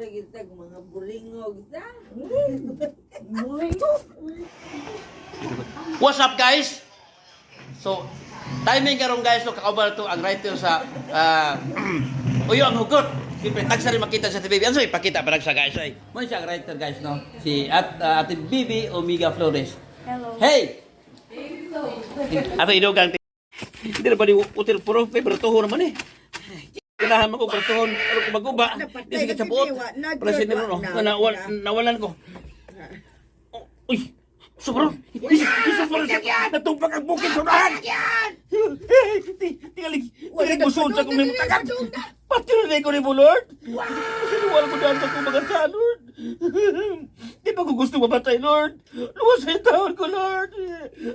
Mura kita mga buringog sa. What's up guys? So, timing karong guys no kakauban to ang writer sa Uyo ang hugot. Siyempre tagsa rin makita sa TV. Ano sa ipakita pa sa guys ay. Mo siya ang writer guys no. Si Ate Bibi Omega Flores. Hello. Hey. Ato idogang. Hindi na ba ni util puro paper toho naman eh. Kailangan mo ko karton pero kung maguba di sige sa buot. Para siniro no. Nawalan ko. Uy. Sobrang! Sobrang sakyan! Natumpag ang bukid sa unahan! Tingalig busod sa kong nimutagan! Pati na ko ni mo, Lord! Sinuwal ko daan sa kumagansa, Lord! Di ba ko gusto mamatay, Lord? Luwas sa taon ko, Lord!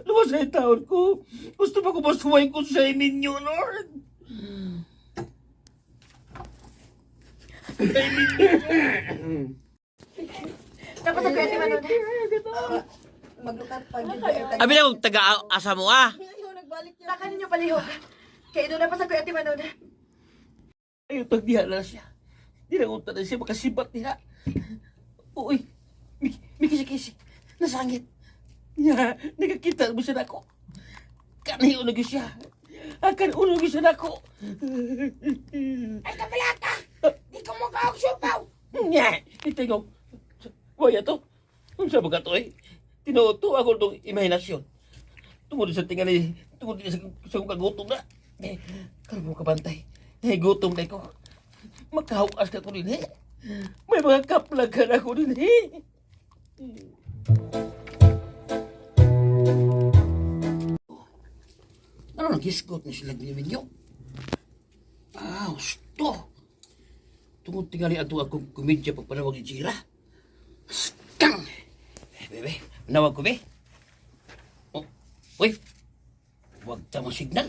Luwas sa taon ko! Gusto pa ko masuway ko sa iminyo, Lord! Tapos sa pwede man nun. Maglukat pag Abi na kong taga-asa mo ah! Takanin niyo palihog. Kaya doon na pa sa kuya Ate Manon. Ayaw pagdiha na siya. Di na kong siya makasibat niya. Uy, may kisi-kisi. Nasangit. Nga, nagkakita mo siya na ako. Kanay unag siya. Akan unag siya na ako. Ay, kapalata! Di ko mo kaong supaw! Nga, itigong. Waya to. Kung sa mga to eh. Tinuto ako itong imahinasyon. Tungod sa tingali, tungod sa kong kagutom na. Kalo mo kabantay. Gutom na ko. Magkahukas ka ko din eh. May mga kaplag ka na ko din eh. Ano nang kisgot na sila giniminyo? Ah, gusto. Tungod tingali ato akong komedya pagpanawag ni Jira. Skang! Bebe, nawag ko, be. Oh, uy. Huwag tamang signal.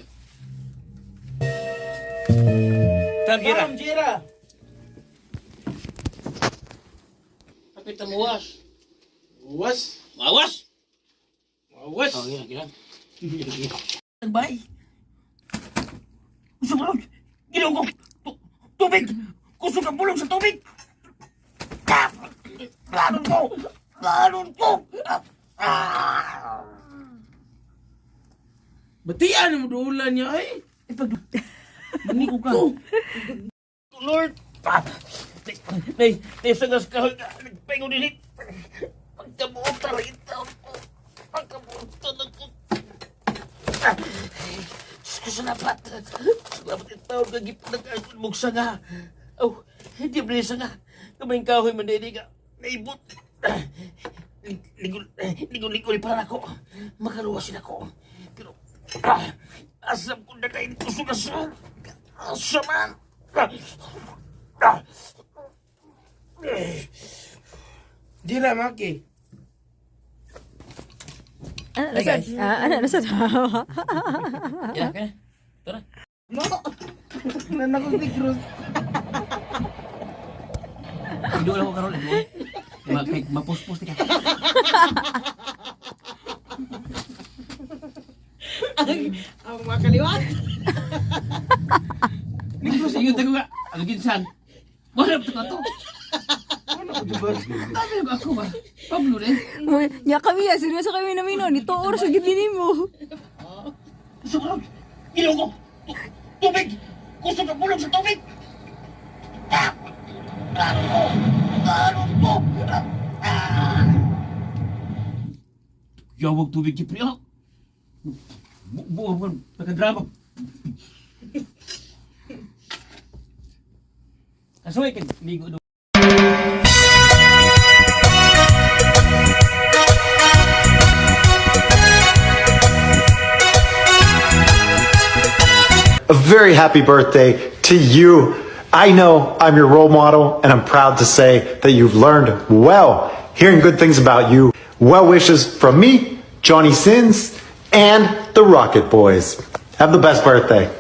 Jira. Jira. Kapit ang muwas. Was. Mawas! Was. Oh, gila. Nagbay. Gusto mo, ginaw ko. Tubig! Gusto kang bulong sa tubig! Planon ko! Planon ko! Batian mo dulan niya ay. Maniko ka. Lord! Nay, sangas ka. Nagpaingo din. Pagkabuta lang ito. Pagkabuta lang ko. Salamat. Salamat itaw. Nag-agod mong sanga. Oh, hindi ba niya sanga? Kamay kahoy mandili ka. Naibot. Ligo-ligo ni para ako. Makaluwasin ako. Pero, asam ko na kain ko sugasog. Asaman. Jira Maki. Ano nasa tawa? Yan, kaya. Tara. No. Nanak ko ni Cruz. Hindi lang ko karoon. Mapus-pus ka. ang makaliwat. Ni Cruz, iyo tago nga. Ang ginsan. Wala pa to. Ano ko diba? Sabi ba ako ba? Pablo rin. Nya kami ya, seryoso kami na minon. Ito oras sa gibini mo. Sumunod! Ilaw ko! Tubig! Gusto ka bulong sa tubig! Yawag tubig, Kipri, ah! Buo mo, nakadrama. Kasuhay ka, ligo doon. A very happy birthday to you. I know I'm your role model, and I'm proud to say that you've learned well. Hearing good things about you. Well wishes from me, Johnny Sins, and the Rocket Boys. Have the best birthday.